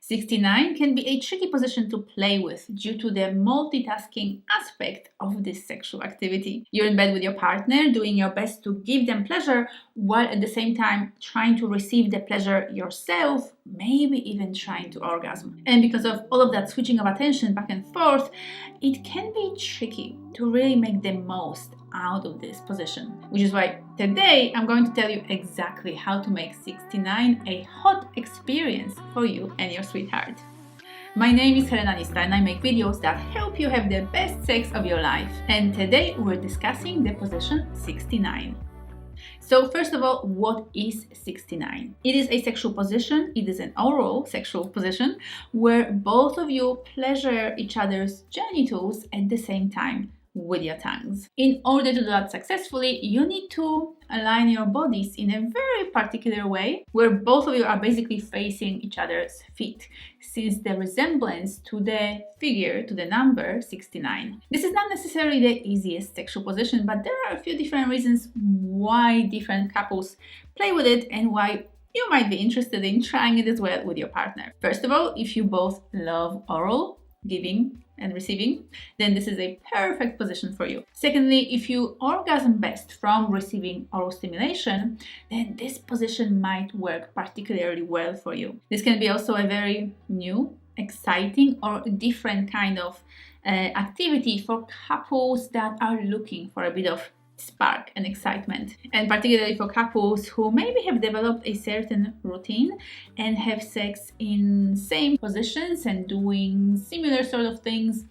69 can be a tricky position to play with due to the multitasking aspect of this sexual activity. You're in bed with your partner, doing your best to give them pleasure, while at the same time trying to receive the pleasure yourself, maybe even trying to orgasm. And because of all of that switching of attention back and forth, it can be tricky to really make the most out of this position. Which is why today I'm going to tell you exactly how to make 69 a hot experience for you and your sweetheart. My name is Helena Nista and I make videos that help you have the best sex of your life. And today we're discussing the position 69. So first of all, what is 69? It is a sexual position, it is an oral sexual position where both of you pleasure each other's genitals at the same time with your tongues. In order to do that successfully, you need to align your bodies in a very particular way where both of you are basically facing each other's feet, since the resemblance to the figure, to the number 69. This is not necessarily the easiest sexual position, but there are a few different reasons why different couples play with it and why you might be interested in trying it as well with your partner. First of all, if you both love oral, giving and receiving, then this is a perfect position for you. Secondly, if you orgasm best from receiving oral stimulation, then this position might work particularly well for you. This can be also a very new, exciting, or different kind of activity for couples that are looking for a bit of spark and excitement, and particularly for couples who maybe have developed a certain routine and have sex in same positions and doing similar sort of things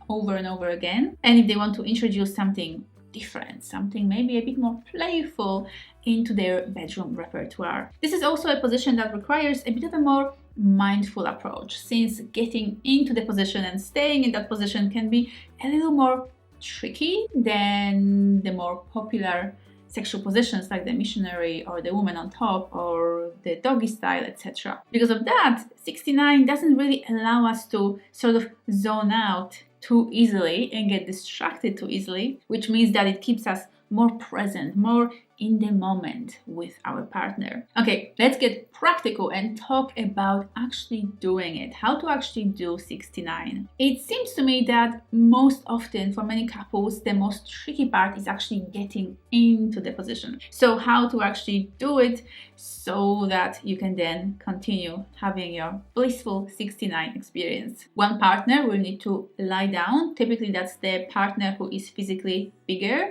over and over again, and if they want to introduce something different, something maybe a bit more playful into their bedroom repertoire. This is also a position that requires a bit of a more mindful approach, since getting into the position and staying in that position can be a little more tricky than the more popular sexual positions like the missionary or the woman on top or the doggy style, etc. Because of that, 69 doesn't really allow us to sort of zone out too easily and get distracted too easily, which means that it keeps us more present, more in the moment with our partner. Okay, let's get practical and talk about actually doing it, how to actually do 69. It seems to me that most often for many couples, the most tricky part is actually getting into the position. So how to actually do it so that you can then continue having your blissful 69 experience. One partner will need to lie down. Typically that's the partner who is physically bigger,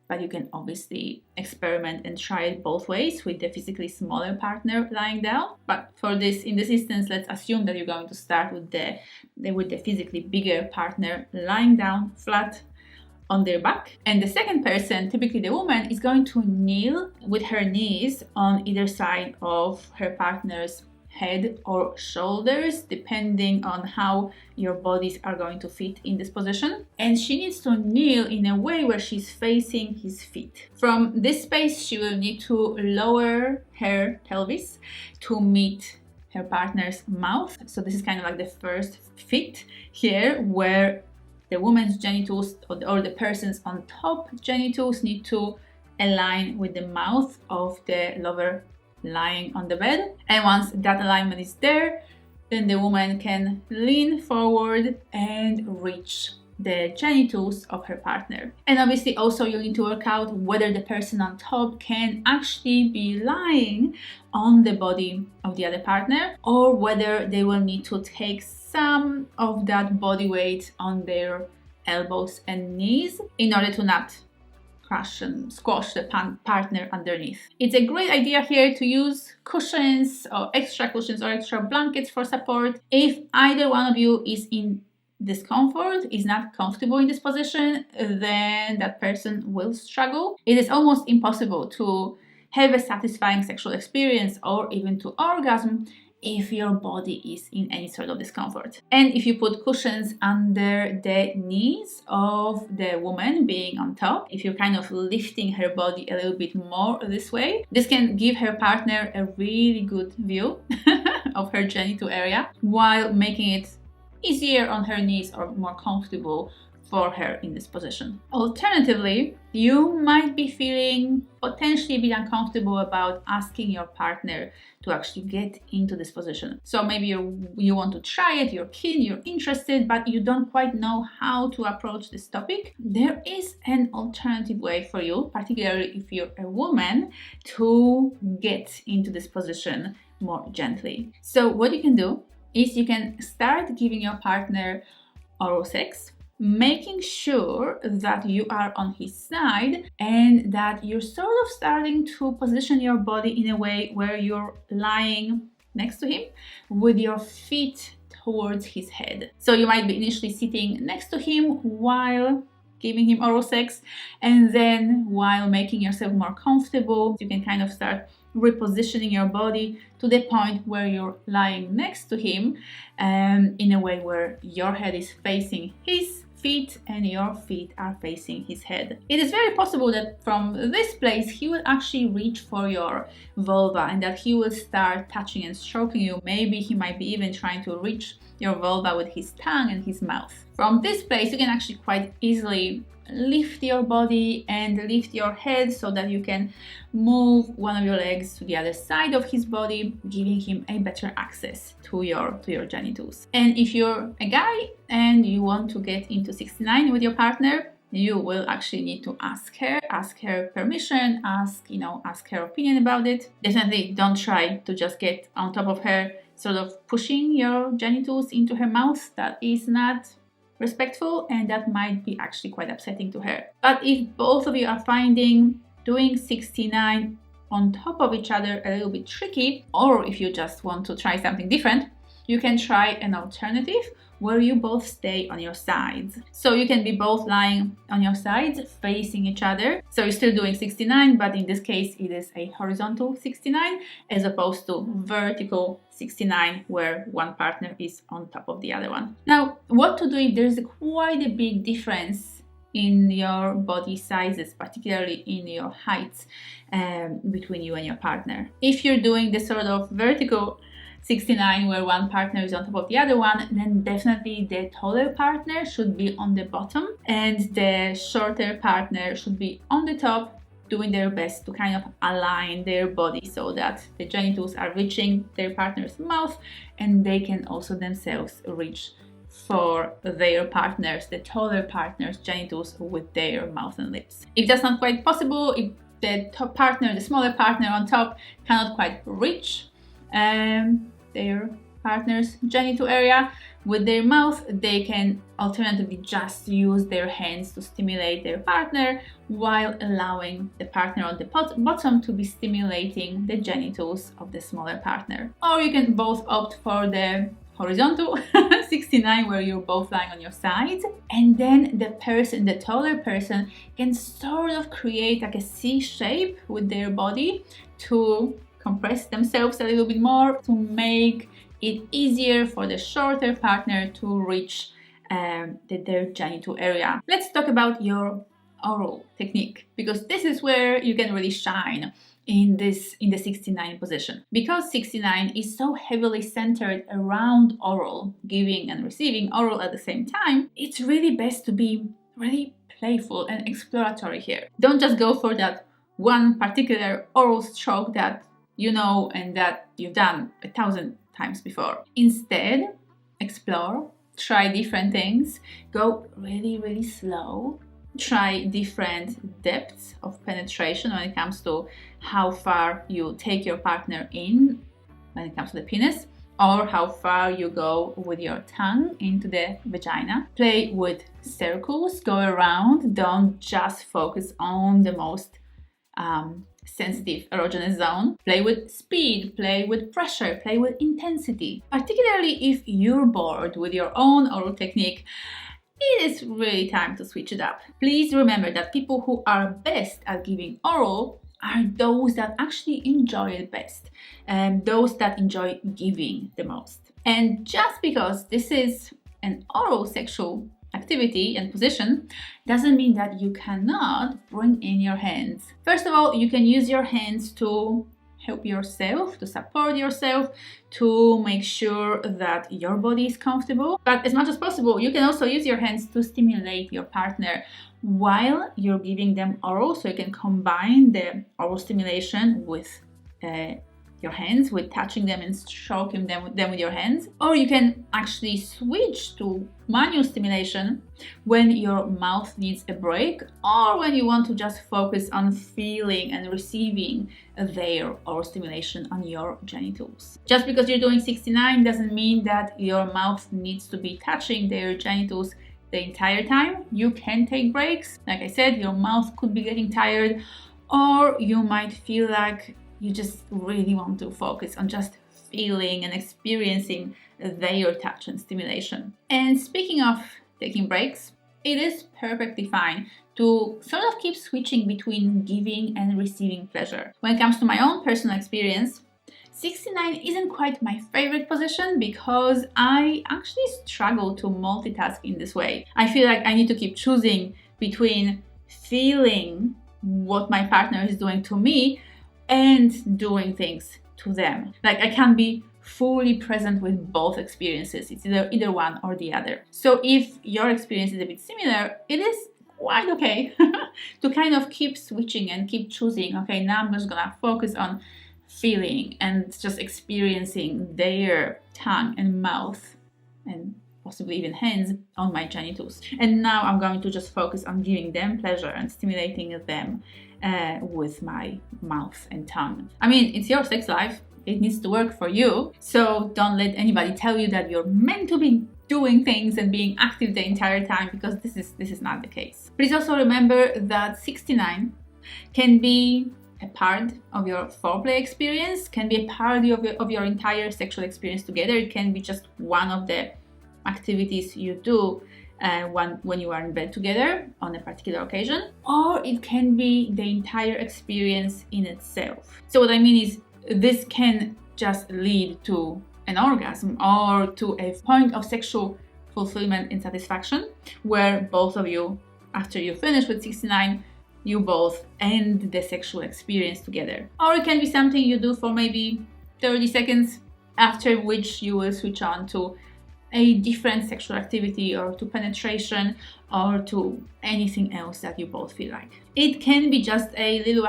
but you can obviously experiment and try it both ways with the physically smaller partner lying down. But for this, in this instance, let's assume that you're going to start with the physically bigger partner lying down flat on their back. And the second person, typically the woman, is going to kneel with her knees on either side of her partner's head or shoulders, depending on how your bodies are going to fit in this position. And she needs to kneel in a way where she's facing his feet. From this space, she will need to lower her pelvis to meet her partner's mouth. So this is kind of like the first fit here, where the woman's genitals or the person's on top genitals need to align with the mouth of the lover lying on the bed. And once that alignment is there, then the woman can lean forward and reach the genitals of her partner. And obviously also you'll need to work out whether the person on top can actually be lying on the body of the other partner, or whether they will need to take some of that body weight on their elbows and knees in order to not crush and squash the partner underneath. It's a great idea here to use cushions or extra blankets for support. If either one of you is in discomfort, is not comfortable in this position, then that person will struggle. It is almost impossible to have a satisfying sexual experience or even to orgasm if your body is in any sort of discomfort. And if you put cushions under the knees of the woman being on top, if you're kind of lifting her body a little bit more this way, this can give her partner a really good view of her genital area while making it easier on her knees or more comfortable for her in this position. Alternatively, you might be feeling potentially a bit uncomfortable about asking your partner to actually get into this position. So maybe you want to try it, you're keen, you're interested, but you don't quite know how to approach this topic. There is an alternative way for you, particularly if you're a woman, to get into this position more gently. So what you can do is you can start giving your partner oral sex, making sure that you are on his side and that you're sort of starting to position your body in a way where you're lying next to him with your feet towards his head. So you might be initially sitting next to him while giving him oral sex, and then while making yourself more comfortable, you can kind of start repositioning your body to the point where you're lying next to him in a way where your head is facing his feet and your feet are facing his head. It is very possible that from this place he will actually reach for your vulva and that he will start touching and stroking you. Maybe he might be even trying to reach your vulva with his tongue and his mouth. From this place you can actually quite easily lift your body and lift your head so that you can move one of your legs to the other side of his body, giving him a better access to your genitals. And if you're a guy and you want to get into 69 with your partner, you will actually need to ask her permission, ask her opinion about it. Definitely don't try to just get on top of her, sort of pushing your genitals into her mouth. That is not respectful and that might be actually quite upsetting to her. But if both of you are finding doing 69 on top of each other a little bit tricky, or if you just want to try something different, you can try an alternative where you both stay on your sides. So you can be both lying on your sides facing each other. So you're still doing 69, but in this case it is a horizontal 69 as opposed to vertical 69 where one partner is on top of the other one. Now, what to do if there's quite a big difference in your body sizes, particularly in your heights between you and your partner. If you're doing the sort of vertical 69 where one partner is on top of the other one, then definitely the taller partner should be on the bottom and the shorter partner should be on the top, doing their best to kind of align their body so that the genitals are reaching their partner's mouth and they can also themselves reach for their partners, the taller partner's genitals, with their mouth and lips. If that's not quite possible, if the top partner, the smaller partner on top, cannot quite reach their partner's genital area with their mouth, they can alternatively just use their hands to stimulate their partner while allowing the partner on the bottom to be stimulating the genitals of the smaller partner. Or you can both opt for the horizontal 69 where you're both lying on your sides, and then the taller person can sort of create like a C shape with their body to compress themselves a little bit more to make it easier for the shorter partner to reach their genital area. Let's talk about your oral technique, because this is where you can really shine in the 69 position. Because 69 is so heavily centered around oral, giving and receiving oral at the same time, it's really best to be really playful and exploratory here. Don't just go for that one particular oral stroke that you know and that you've done 1,000 times before. Instead, explore, try different things, go really, really slow, try different depths of penetration when it comes to how far you take your partner in when it comes to the penis, or how far you go with your tongue into the vagina. Play with circles, go around, don't just focus on the most sensitive erogenous zone. Play with speed, play with pressure, play with intensity. Particularly if you're bored with your own oral technique, it is really time to switch it up. Please remember that people who are best at giving oral are those that actually enjoy it best, and those that enjoy giving the most. And just because this is an oral sexual activity and position doesn't mean that you cannot bring in your hands. First of all, you can use your hands to help yourself, to support yourself, to make sure that your body is comfortable. But as much as possible, you can also use your hands to stimulate your partner while you're giving them oral. So you can combine the oral stimulation with your hands, with touching them and stroking them with your hands. Or you can actually switch to manual stimulation when your mouth needs a break, or when you want to just focus on feeling and receiving their oral stimulation on your genitals. Just because you're doing 69 doesn't mean that your mouth needs to be touching their genitals the entire time. You can take breaks. Like I said, your mouth could be getting tired, or you might feel like you just really want to focus on just feeling and experiencing their touch and stimulation. And speaking of taking breaks, it is perfectly fine to sort of keep switching between giving and receiving pleasure. When it comes to my own personal experience, 69 isn't quite my favorite position because I actually struggle to multitask in this way. I feel like I need to keep choosing between feeling what my partner is doing to me and doing things to them. Like, I can't be fully present with both experiences. It's either one or the other. So if your experience is a bit similar, it is quite okay to kind of keep switching and keep choosing. Okay, now I'm just gonna focus on feeling and just experiencing their tongue and mouth and possibly even hands on my genitals. And now I'm going to just focus on giving them pleasure and stimulating them with my mouth and tongue. I mean, it's your sex life. It needs to work for you. So don't let anybody tell you that you're meant to be doing things and being active the entire time, because this is not the case. Please also remember that 69 can be a part of your foreplay experience, can be a part of your entire sexual experience together. It can be just one of the activities you do when you are in bed together on a particular occasion, or it can be the entire experience in itself. So what I mean is, this can just lead to an orgasm or to a point of sexual fulfillment and satisfaction where both of you, after you finish with 69, you both end the sexual experience together. Or it can be something you do for maybe 30 seconds, after which you will switch on to a different sexual activity, or to penetration, or to anything else that you both feel like. It can be just a little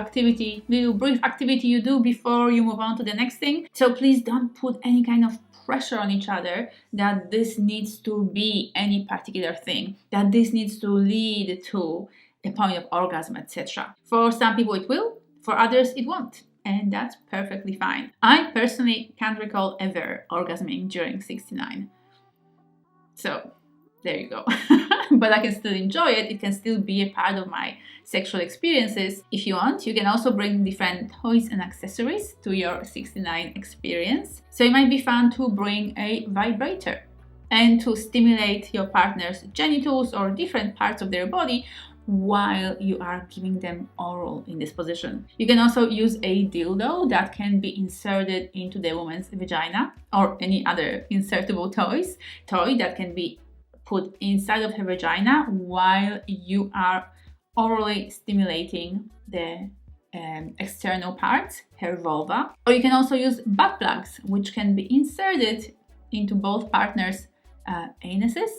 brief activity you do before you move on to the next thing. So please don't put any kind of pressure on each other that this needs to be any particular thing, that this needs to lead to a point of orgasm, etc. For some people it will, for others it won't. And that's perfectly fine. I personally can't recall ever orgasming during 69. So there you go. But I can still enjoy it. It can still be a part of my sexual experiences. If you want, you can also bring different toys and accessories to your 69 experience. So it might be fun to bring a vibrator and to stimulate your partner's genitals or different parts of their body while you are giving them oral in this position. You can also use a dildo that can be inserted into the woman's vagina, or any other insertable toy that can be put inside of her vagina while you are orally stimulating the external parts, her vulva. Or you can also use butt plugs, which can be inserted into both partners' anuses,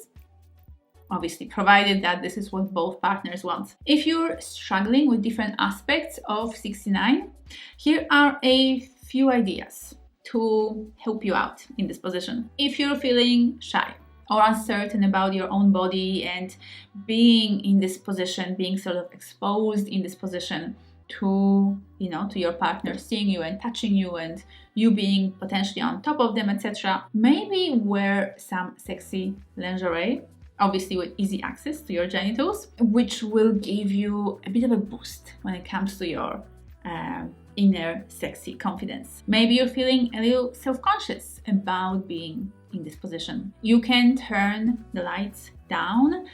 obviously provided that this is what both partners want. If you're struggling with different aspects of 69, here are a few ideas to help you out in this position. If you're feeling shy or uncertain about your own body and being in this position, being sort of exposed in this position to your partner seeing you and touching you and you being potentially on top of them, etc., maybe wear some sexy lingerie, obviously with easy access to your genitals, which will give you a bit of a boost when it comes to your inner sexy confidence. Maybe you're feeling a little self-conscious about being in this position. You can turn the lights down.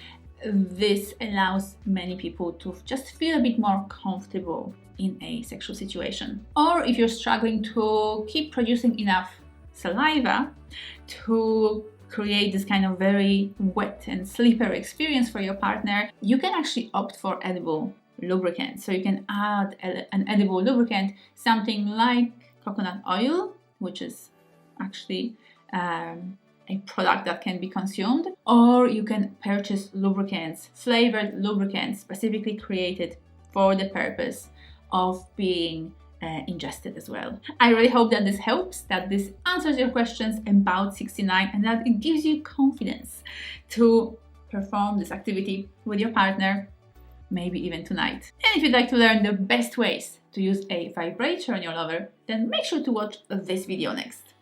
This allows many people to just feel a bit more comfortable in a sexual situation. Or if you're struggling to keep producing enough saliva to create this kind of very wet and slippery experience for your partner, you can actually opt for edible lubricant. So you can add an edible lubricant, something like coconut oil, which is actually a product that can be consumed, or you can purchase lubricants, flavored lubricants specifically created for the purpose of being ingested as well. I really hope that this helps, that this answers your questions about 69, and that it gives you confidence to perform this activity with your partner, maybe even tonight. And if you'd like to learn the best ways to use a vibrator on your lover, then make sure to watch this video next.